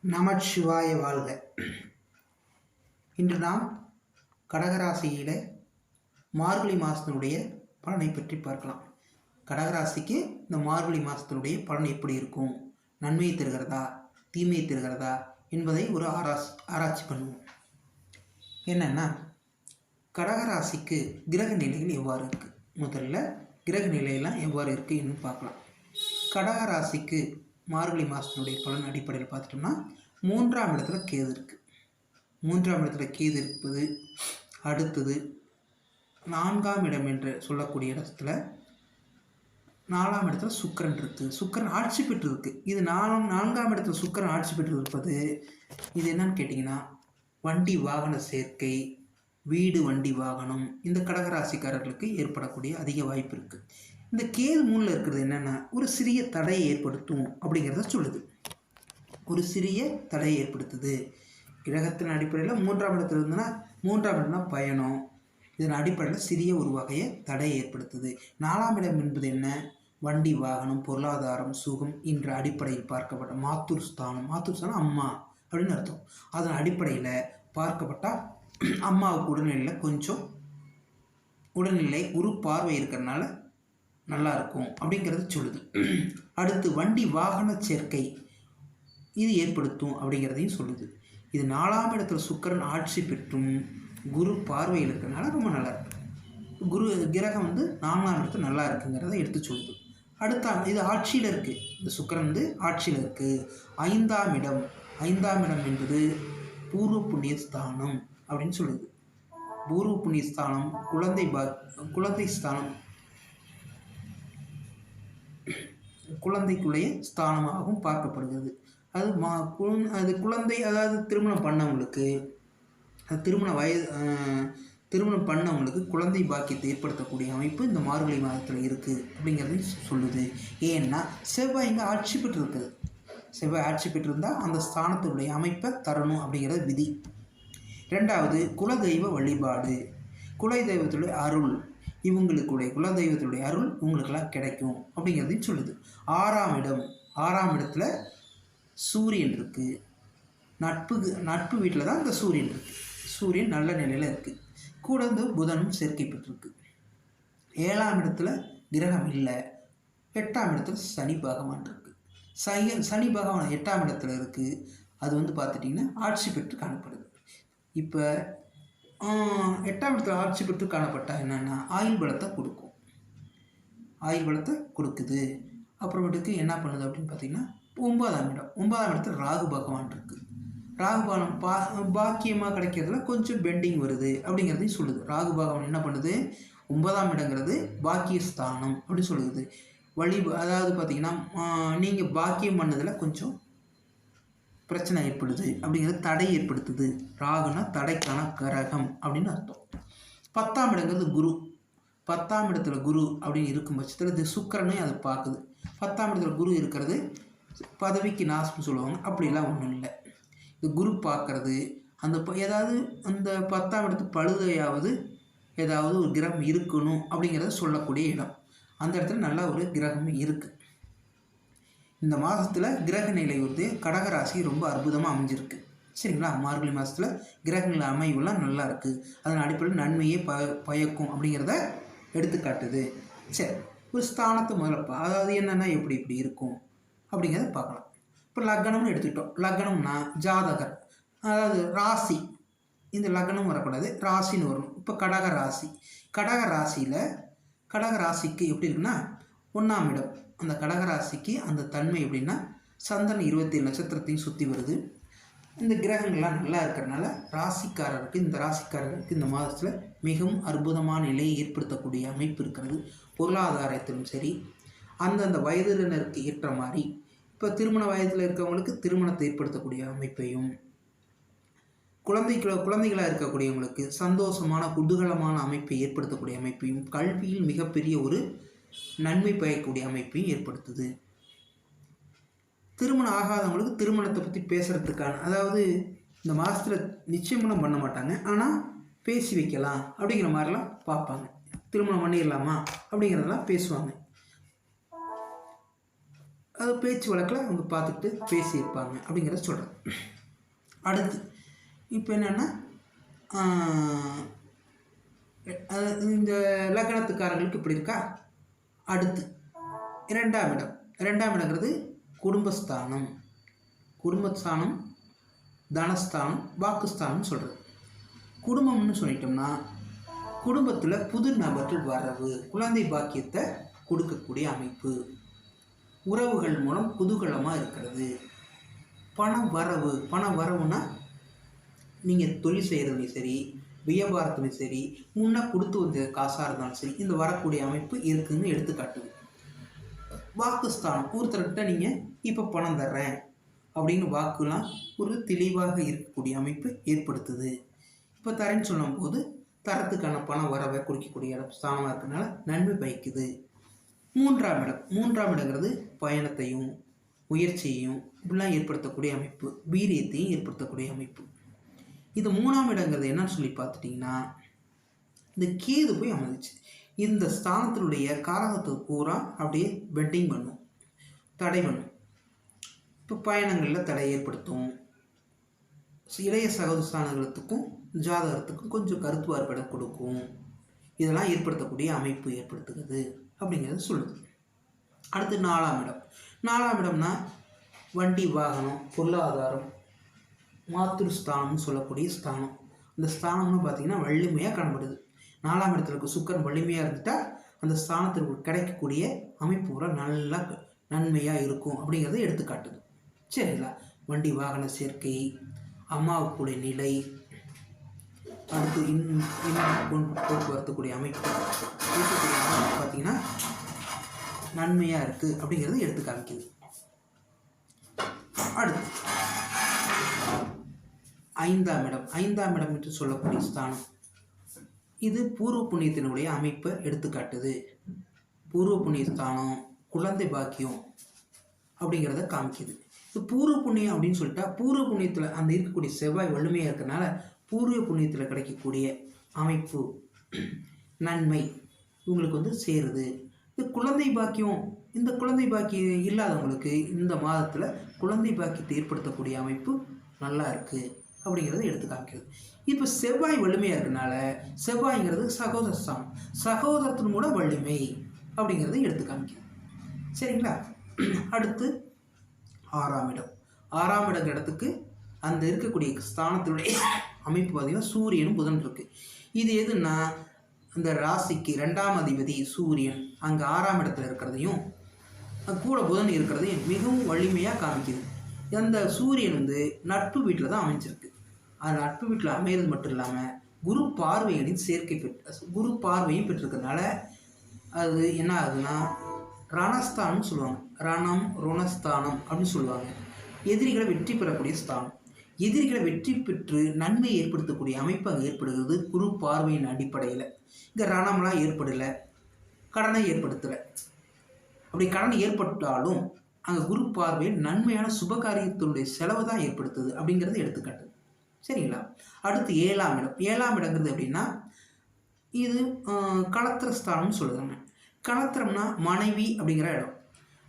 நமச்சிவாய வாழ்க. இன்று நாம் கடகராசியில் மார்கழி மாதத்தினுடைய பலனை பற்றி பார்க்கலாம். கடகராசிக்கு இந்த மார்கழி மாதத்தினுடைய பலன் எப்படி இருக்கும், நன்மையை தருகிறதா தீமையை தருகிறதா என்பதை ஒரு ஆராய்ச்சி பண்ணுவோம். என்னென்னா, கடகராசிக்கு கிரக நிலைகள் எவ்வாறு இருக்குது, முதல்ல கிரக நிலையெல்லாம் எவ்வாறு இருக்குன்னு பார்க்கலாம். கடகராசிக்கு மார்கழி மாதத்தினுடைய பலன் அடிப்படையில் பார்த்துட்டோம்னா, 3ஆம் இடத்துல கேது இருக்குது. 3ஆம் இடத்துல கேது இருப்பது, அடுத்தது 4ஆம் இடம் என்று சொல்லக்கூடிய இடத்துல 4ஆம் இடத்துல சுக்கிரன் இருக்குது. சுக்கிரன் ஆட்சி பெற்று இருக்குது. இது 4ஆம் இடத்துல சுக்கிரன் ஆட்சி பெற்று இருப்பது இது என்னன்னு கேட்டிங்கன்னா, வண்டி வாகன சேர்க்கை, வீடு வண்டி வாகனம் இந்த கடகராசிக்காரர்களுக்கு ஏற்படக்கூடிய அதிக வாய்ப்பு இருக்குது. இந்த கேது மூணில் இருக்கிறது என்னென்னா, ஒரு சிறிய தடையை ஏற்படுத்தும் அப்படிங்கிறத சொல்லுது. ஒரு சிறிய தடையை ஏற்படுத்துது. கிரகத்தின் அடிப்படையில் 3ஆம் இடத்துல இருந்ததுன்னா, 3ஆம் இடம்னா பயணம், இதன் அடிப்படையில் சிறிய ஒரு வகையை தடையை ஏற்படுத்துது. 4ஆம் இடம் என்பது என்ன, வண்டி வாகனம், பொருளாதாரம், சுகம் என்ற அடிப்படையில் பார்க்கப்பட்ட மாத்தூர் ஸ்தானம். மாத்தூர் ஸ்தானம் அம்மா அப்படின்னு அர்த்தம். அதன் அடிப்படையில் பார்க்கப்பட்டால் அம்மாவுக்கு உடல்நிலையில் கொஞ்சம் உடல்நிலை ஒரு பார்வை இருக்கிறதுனால நல்லா இருக்கும் அப்படிங்கிறது சொல்லுது. அடுத்து வண்டி வாகன சேர்க்கை இது ஏற்படுத்தும் அப்படிங்கிறதையும் சொல்லுது. இது 4ஆம் இடத்துல சுக்கிரன் ஆட்சி பெற்றும் குரு பார்வையில் இருக்கிறதுனால ரொம்ப நல்லா இருக்கு. குரு கிரகம் 4ஆம் இடத்துல நல்லா இருக்குங்கிறத எடுத்து சொல்லுது. அடுத்த இது ஆட்சியில் இருக்குது. இந்த சுக்கிரன் ஆட்சியில் இருக்குது. 5ஆம் இடம் என்பது பூர்வ புண்ணிய ஸ்தானம் அப்படின்னு சொல்லுது. பூர்வ புண்ணிய ஸ்தானம் குழந்தை ஸ்தானம், குழந்தைக்குள்ளே ஸ்தானமாகவும் பார்க்கப்படுகிறது. அது குழந்தை, அதாவது திருமணம் பண்ணவங்களுக்கு, திருமணம் பண்ணவங்களுக்கு குழந்தை பாக்கியத்தை ஏற்படுத்தக்கூடிய அமைப்பு இந்த மார்கழி மாதத்தில் இருக்குது அப்படிங்கிறதையும் சொல்லுது. ஏன்னா செவ்வாய் இங்கே ஆட்சி பெற்று இருக்குது. செவ்வாய் ஆட்சி பெற்றிருந்தால் அந்த ஸ்தானத்துடைய அமைப்பை தரணும் அப்படிங்கிறது விதி. 2வது குலதெய்வ வழிபாடு, குலதெய்வத்துடைய அருள், இவங்களுக்குடைய குலதெய்வத்துடைய அருள் உங்களுக்கெல்லாம் கிடைக்கும் அப்படிங்கிறதையும் சொல்லுது. 6ஆம் இடத்துல சூரியன் இருக்குது. நட்பு வீட்டில் தான் இந்த சூரியன் இருக்குது. சூரியன் நல்ல நிலையில் இருக்குது. கூட புதனும் சேர்க்கை பெற்றிருக்கு. 7ஆம் இடத்துல கிரகம் இல்லை. 8ஆம் இடத்துல சனி பகவான் இருக்குது. சனி பகவான் 8ஆம் இடத்துல இருக்குது. அது பார்த்துட்டிங்கன்னா ஆட்சி பெற்று காணப்படுது. இப்போ 8ஆம் இடத்துல ஆட்சி பெற்று காணப்பட்டால் என்னென்னா, ஆயுள் பலத்தை கொடுக்கும். ஆயுள் பலத்தை கொடுக்குது. அப்புறமேட்டுக்கு என்ன பண்ணுது அப்படின்னு பார்த்தீங்கன்னா, 9ஆம் இடத்துல ராகு பகவான் இருக்குது. ராகு பகவான் பாக்கியமாக கிடைக்கிறதுல கொஞ்சம் பெண்டிங் வருது அப்படிங்கிறதையும் சொல்லுது. ராகு பகவான் என்ன பண்ணுது, 9ஆம் இடங்கிறது பாக்கியஸ்தானம் அப்படின்னு சொல்லுது. அதாவது பார்த்தீங்கன்னா, நீங்கள் பாக்கியம் பண்ணதில் கொஞ்சம் பிரச்சனை ஏற்படுது அப்படிங்கிறது, தடை ஏற்படுத்துது. ராகுனா தடைக்கான கிரகம் அப்படின்னு அர்த்தம். 10ஆம் இடங்கிறது குரு. 10ஆம் இடத்துல குரு அப்படின்னு இருக்கும் பட்சத்தில் இது சுக்கிரனையும் அதை பார்க்குது. 10ஆம் இடத்துல குரு இருக்கிறது பதவிக்கு நாசம்னு சொல்லுவாங்க. அப்படிலாம் ஒன்றும் இல்லை. இது குரு பார்க்கறது ஏதாவது அந்த 10ஆம் இடத்து பழுதையாவது ஏதாவது ஒரு கிரகம் இருக்கணும் அப்படிங்கிறத சொல்லக்கூடிய இடம். அந்த இடத்துல நல்ல ஒரு கிரகம் இருக்குது. இந்த மாதத்தில் கிரக நிலை கடகராசி ரொம்ப அற்புதமாக அமைஞ்சிருக்கு. சரிங்களா? மார்கழி மாதத்தில் கிரகங்கள் அமைவுலாம் நல்லா இருக்குது. அதன் அடிப்படையில் நன்மையே பயக்கும் அப்படிங்கிறத எடுத்துக்காட்டுது. சரி, ஒரு ஸ்தானத்தை முதல்ல அதாவது என்னென்னா எப்படி இருக்கும் அப்படிங்கிறத பார்க்கலாம். இப்போ லக்னம்னு எடுத்துக்கிட்டோம். லக்னம்னா ஜாதகர், அதாவது ராசி, இந்த லக்னம் வரக்கூடாது, ராசின்னு வரணும். இப்போ கடகராசிக்கு எப்படி இருக்குன்னா, 1ஆம் இடம். அந்த கடகராசிக்கு அந்த தன்மை எப்படின்னா, சந்திரன் 27 நட்சத்திரத்தையும் சுற்றி வருது. இந்த கிரகங்கள்லாம் நல்லா இருக்கிறதுனால இந்த ராசிக்காரருக்கு இந்த மாதத்தில் மிகவும் அற்புதமான நிலையை ஏற்படுத்தக்கூடிய அமைப்பு இருக்கிறது. பொருளாதாரத்திலும் சரி, அந்தந்த வயதினருக்கு ஏற்ற மாதிரி, இப்போ திருமண வயதில் இருக்கவங்களுக்கு திருமணத்தை ஏற்படுத்தக்கூடிய அமைப்பையும், குழந்தைகளாக இருக்கக்கூடியவங்களுக்கு சந்தோஷமான குதூகலமான அமைப்பை ஏற்படுத்தக்கூடிய அமைப்பையும், கல்வியில் மிகப்பெரிய ஒரு நன்மை பயக்கக்கூடிய அமைப்பையும் ஏற்படுத்துது. திருமணம் ஆகாதவங்களுக்கு திருமணத்தை பற்றி பேசுகிறதுக்கான, அதாவது இந்த மாதத்தில் நிச்சயமனம் பண்ண மாட்டாங்க, ஆனால் பேசி வைக்கலாம் அப்படிங்கிற மாதிரிலாம் பார்ப்பாங்க. திருமணம் பண்ணிடலாமா அப்படிங்கிறதெல்லாம் பேசுவாங்க. அது பேச்சு வழக்கில் அவங்க பார்த்துக்கிட்டு பேசியிருப்பாங்க அப்படிங்கிறத சொல்கிறேன். அடுத்து இப்போ என்னென்னா இந்த லக்னத்துக்காரங்களுக்கு இப்படி இருக்கா. அடுத்து இரண்டாம் இடங்கிறது குடும்பஸ்தானம். குடும்பஸ்தானம், தனஸ்தானம், வாக்குஸ்தானம்னு சொல்கிறது. குடும்பம்னு சொல்லிட்டோம்னா குடும்பத்தில் புது நபர்கள் வரவு, குழந்தை பாக்கியத்தை கொடுக்கக்கூடிய அமைப்பு, உறவுகள் மூலம் குதூகலமாக இருக்கிறது, பண வரவுனா நீங்கள் தொழில் செய்கிறதுலையும் சரி, வியாபாரத்துலையும் சரி, முன்னே கொடுத்து வந்த காசாக இருந்தாலும் சரி, இந்த வரக்கூடிய அமைப்பு இருக்குதுன்னு எடுத்துக்காட்டுது. வாக்குஸ்தானம், ஒருத்தர்கிட்ட நீங்கள் இப்போ பணம் தர்றேன் அப்படின்னு வாக்குலாம் ஒரு தெளிவாக இருக்கக்கூடிய அமைப்பு ஏற்படுத்துது. இப்போ தரேன்னு சொல்லும்போது தரத்துக்கான பணம் வரவை குறிக்கக்கூடிய ஸ்தானமாக இருக்கிறதுனால நன்மை பயக்குது. மூன்றாம் இடங்கிறது பயணத்தையும் முயற்சியையும் இப்படிலாம் ஏற்படுத்தக்கூடிய அமைப்பு, வீரியத்தையும் ஏற்படுத்தக்கூடிய அமைப்பு. இது 3ஆம் இடங்கிறது என்னன்னு சொல்லி பார்த்துட்டிங்கன்னா இந்த கேது போய் அமைஞ்சிச்சு. இந்த ஸ்தானத்தினுடைய காரகத்தை பூரா அப்படியே பெண்டிங் பண்ணும், தடை பண்ணும். இப்போ பயணங்களில் தடை ஏற்படுத்தும். இளைய சகோதர ஸ்தானங்களுக்கும் ஜாதகத்துக்கும் கொஞ்சம் கருத்து வேறுபாடு கொடுக்கும். இதெல்லாம் ஏற்படுத்தக்கூடிய அமைப்பு ஏற்படுத்துகிறது அப்படிங்கிறது சொல்லுது. அடுத்து 4ஆம் இடம்னா வண்டி வாகனம், பொருளாதாரம், மாத்திருஸ்தானம்னு சொல்லக்கூடிய ஸ்தானம். இந்த ஸ்தானம்னு பார்த்திங்கன்னா வலிமையாக காணப்படுது. 4ஆம் இடத்துல இருக்க சுக்கிரன் வலிமையாக இருந்துட்டால் அந்த ஸ்தானத்திற்கு கிடைக்கக்கூடிய அமைப்பு கூட நல்லா நன்மையாக இருக்கும் அப்படிங்கிறத எடுத்துக்காட்டுது. சரிங்களா. வண்டி வாகன சேர்க்கை, அம்மாவுக்குடைய நிலை, அடுத்து போக்குவரத்துக்கூடிய அமைப்பு பார்த்திங்கன்னா நன்மையாக இருக்குது அப்படிங்கிறது எடுத்து காமிக்குது. அடுத்து 5ஆம் இடம் என்று சொல்லக்கூடிய ஸ்தானம். இது பூர்வ புண்ணியத்தினுடைய அமைப்பை எடுத்துக்காட்டுது. பூர்வ புண்ணிய ஸ்தானம் குழந்தை பாக்கியம் அப்படிங்கிறத காமிக்குது. இது பூர்வ புண்ணியம் அப்படின்னு சொல்லிட்டா பூர்வ புண்ணியத்தில் அந்த இருக்கக்கூடிய செவ்வாய் வலிமையாக இருக்கிறனால பூர்வ புண்ணியத்தில் கிடைக்கக்கூடிய அமைப்பு நன்மை இவங்களுக்கு சேருது. இது குழந்தை பாக்கியம், இந்த குழந்தை பாக்கியம் இல்லாதவங்களுக்கு இந்த மாதத்தில் குழந்தை பாக்கியத்தை ஏற்படுத்தக்கூடிய அமைப்பு நல்லா இருக்குது அப்படிங்கிறத எடுத்து காமிக்கிறது. இப்போ செவ்வாய் வலிமையாக இருக்கனால செவ்வாய்ங்கிறது சகோதரஸ்தானம், சகோதரத்தின் கூட வலிமை அப்படிங்கிறத எடுத்து காமிக்கிறது. சரிங்களா. அடுத்து 6ஆம் இடத்துக்கு அந்த இருக்கக்கூடிய ஸ்தானத்தினுடைய அமைப்பு பார்த்திங்கன்னா சூரியனும் புதன் இருக்குது. இது எதுன்னா அந்த ராசிக்கு 2ஆம் அதிபதி சூரியன் அங்கே 6ஆம் இடத்துல இருக்கிறதையும் கூட புதன் இருக்கிறதையும் மிகவும் வலிமையாக காமிக்குது. அந்த சூரியன் நட்பு வீட்டில் தான் அமைஞ்சிருக்கு. அந்த நட்பு வீட்டில் அமைகிறது மட்டும் இல்லாமல் குரு பார்வையின் சேர்க்கை குரு பார்வையும் பெற்றிருக்கிறதுனால அது என்ன ஆகுதுன்னா ரணஸ்தானம்னு சொல்லுவாங்க. ரணம் ருணஸ்தானம் அப்படின்னு சொல்லுவாங்க. எதிரிகளை வெற்றி பெறக்கூடிய ஸ்தானம். எதிரிகளை வெற்றி பெற்று நன்மை ஏற்படுத்தக்கூடிய அமைப்பு அங்கே ஏற்படுகிறது குரு பார்வையின் அடிப்படையில். இங்கே ரணம்லாம் ஏற்படலை, கடனை ஏற்படுத்தலை. அப்படி கடன் ஏற்பட்டாலும் அங்கே குரு பார்வையில் நன்மையான சுபகாரியத்தினுடைய செலவு தான் ஏற்படுத்துது அப்படிங்கிறத எடுத்துக்காட்டுது. சரிங்களா. அடுத்து 7ஆம் இடங்கிறது எப்படின்னா இது களத்திரஸ்தானம்னு சொல்லுவாங்க. களத்திரம்னா மனைவி அப்படிங்கிற இடம்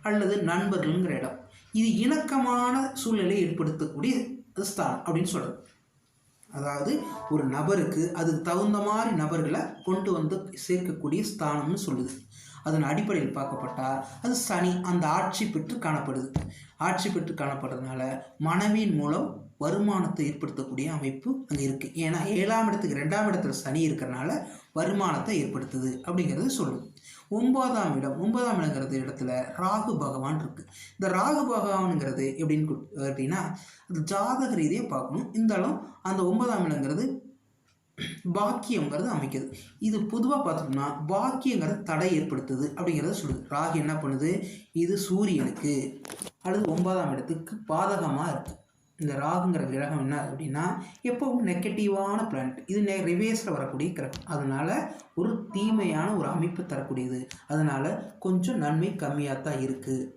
அல்லது நண்பர்கள்ங்கிற இடம். இது இணக்கமான சூழ்நிலை ஏற்படுத்தக்கூடிய ஸ்தானம் அப்படின்னு சொல்கிறது. அதாவது ஒரு நபருக்கு அதுக்கு தகுந்த மாதிரி நபர்களை கொண்டு வந்து சேர்க்கக்கூடிய ஸ்தானம்னு சொல்லுது. அதன் அடிப்படையில் பார்க்கப்பட்டால் அது சனி அந்த ஆட்சி பெற்று காணப்படுது. ஆட்சி பெற்று காணப்படுறதுனால மனைவியின் மூலம் வருமானத்தை ஏற்படுத்தக்கூடிய அமைப்பு அங்கே இருக்குது. ஏன்னா 7ஆம் இடத்துக்கு 2ஆம் இடத்துல சனி இருக்கிறனால வருமானத்தை ஏற்படுத்துது அப்படிங்கிறது சொல்லுது. 9ஆம் இடங்கிறது இடத்துல ராகு பகவான் இருக்குது. இந்த ராகு பகவானுங்கிறது எப்படின்னு அப்படின்னா அது ஜாதக ரீதியாக பார்க்கணும். இருந்தாலும் அந்த 9ஆம் இடங்கிறது பாக்கியங்கிறது அமைக்குது. இது பொதுவாக பார்த்தோம்னா பாக்கியங்கிறது தடை ஏற்படுத்துது அப்படிங்கிறத சொல்லுது. ராகு என்ன பண்ணுது, இது சூரியனுக்கு அல்லது 9ஆம் இடத்துக்கு பாதகமாக இருக்குது. இந்த ராகுங்கிற கிரகம் என்ன அப்படின்னா எப்பவும் நெகட்டிவான பிளானட். இது ரிவேர்ஸில் வரக்கூடிய கிரகம். அதனால் ஒரு தீமையான ஒரு அமைப்பு தரக்கூடியது. அதனால் கொஞ்சம் நன்மை கம்மியாக தான் இருக்குது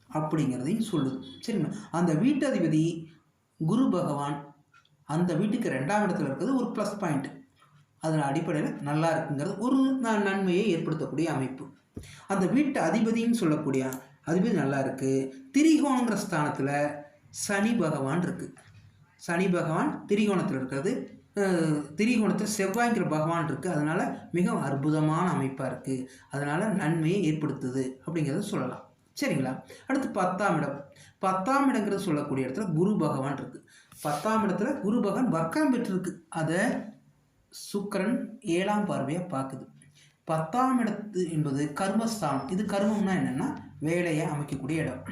அப்படிங்கிறதையும் சொல்லுது. சரிங்களா. அந்த வீட்டதிபதி குரு பகவான் அந்த வீட்டுக்கு 2ஆம் இடத்துல இருக்கிறது ஒரு ப்ளஸ் பாயிண்ட். அதன் அடிப்படையில் நல்லா இருக்குங்கிறது ஒரு நன்மையை ஏற்படுத்தக்கூடிய அமைப்பு. அந்த வீட்டு அதிபதின்னு சொல்லக்கூடிய அதிபதி நல்லா இருக்குது. திரிகோணங்கிற ஸ்தானத்தில் சனி பகவான் இருக்குது. சனி பகவான் திரிகோணத்தில் இருக்கிறது. திரிகோணத்தில் செவ்வாய்ங்கிற பகவான் இருக்குது. அதனால் மிகவும் அற்புதமான அமைப்பாக இருக்குது. அதனால் நன்மையை ஏற்படுத்துது அப்படிங்கிறத சொல்லலாம். சரிங்களா? அடுத்து 10ஆம் இடம். 10ஆம் இடங்கிறது சொல்லக்கூடிய இடத்துல குரு பகவான் இருக்குது. 10ஆம் இடத்துல குரு பகவான் வர்க்கம் பெற்றிருக்கு. அதை சுக்கிரன் 7ஆம் பார்வையாக பார்க்குது. 10ஆம் இடத்து என்பது கர்மஸ்தானம். இது கர்மம்னா என்னென்னா வேலையை அமைக்கக்கூடிய இடம்.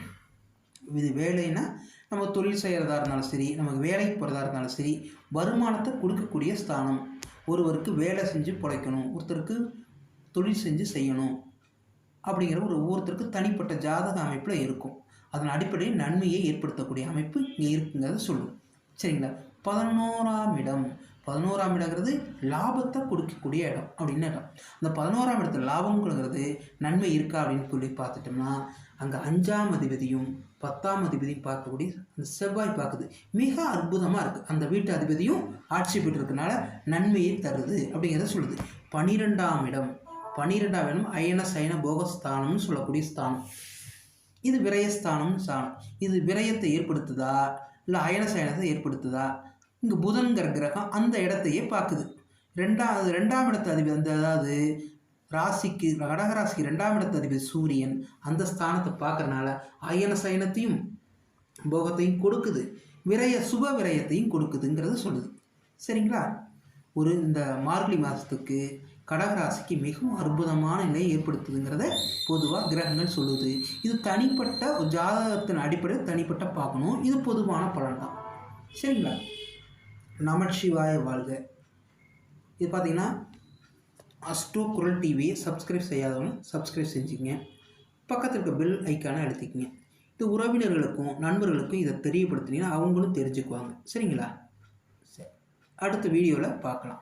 இது வேலைன்னா நம்ம தொழில் செய்கிறதா இருந்தாலும் சரி, நமக்கு வேலைக்கு போகிறதா இருந்தாலும் சரி, வருமானத்தை கொடுக்கக்கூடிய ஸ்தானம். ஒருவருக்கு வேலை செஞ்சு பிழைக்கணும், ஒருத்தருக்கு தொழில் செஞ்சு செய்யணும் அப்படிங்கிற ஒவ்வொருத்தருக்கு தனிப்பட்ட ஜாதக அமைப்பில் இருக்கும். அதன் அடிப்படையில் நன்மையை ஏற்படுத்தக்கூடிய அமைப்பு இங்கே இருக்குங்கிறத சொல்லும். சரிங்களா? 11ஆம் இடம். 11ஆம் இடங்கிறது லாபத்தை கொடுக்கக்கூடிய இடம் அப்படின்னு இடம். அந்த 11ஆம் இடத்துல லாபங்கிறது நன்மை இருக்கா அப்படின்னு சொல்லி பார்த்துட்டோம்னா, அங்கே 5ஆம் அதிபதியும் 10ஆம் அதிபதியும் பார்க்கக்கூடிய அந்த செவ்வாய் பார்க்குது. மிக அற்புதமாக இருக்குது. அந்த வீட்டு அதிபதியும் ஆட்சி பெற்றிருக்கனால நன்மையை தருது அப்படிங்கிறத சொல்லுது. 12ஆம் இடம். 12ஆம் இடம் அயன சயன போகஸ்தானம்னு சொல்லக்கூடிய ஸ்தானம். இது விரயஸ்தானம்னு ஸ்தானம். இது விரயத்தை ஏற்படுத்துதா இல்லை அயன சயனத்தை ஏற்படுத்துதா? இங்கே புதன்கிற கிரகம் அந்த இடத்தையே பார்க்குது. 2ஆம் இடத்து அதிபதி அதாவது ராசிக்கு கடகராசிக்கு 2ஆம் இடத்து அதிபதி சூரியன் அந்த ஸ்தானத்தை பார்க்கறனால அயன சயனத்தையும் போகத்தையும் கொடுக்குது, சுப விரயத்தையும் கொடுக்குதுங்கிறத சொல்லுது. சரிங்களா? இந்த மார்கழி மாதத்துக்கு கடகராசிக்கு மிகவும் அற்புதமான நிலையை ஏற்படுத்துதுங்கிறத பொதுவாக கிரகங்கள் சொல்லுது. இது தனிப்பட்ட ஒரு ஜாதகத்தின் அடிப்படையில் தனிப்பட்ட பார்க்கணும். இது பொதுவான பலன் தான். சரிங்களா? நமச்சிவாய வாழ்க. இது பார்த்தீங்கன்னா அஸ்ட்ரோ குரல் டிவியை சப்ஸ்கிரைப் செய்யாதவங்க சப்ஸ்கிரைப் செஞ்சுக்கங்க. பக்கத்தில் இருக்க பெல் ஐக்கானை அழுத்திக்கங்க. இது உறவினர்களுக்கும் நண்பர்களுக்கும் இதை தெரியப்படுத்தினீங்கன்னா அவங்களும் தெரிஞ்சுக்குவாங்க. சரிங்களா? சரி, அடுத்த வீடியோவில் பார்க்கலாம்.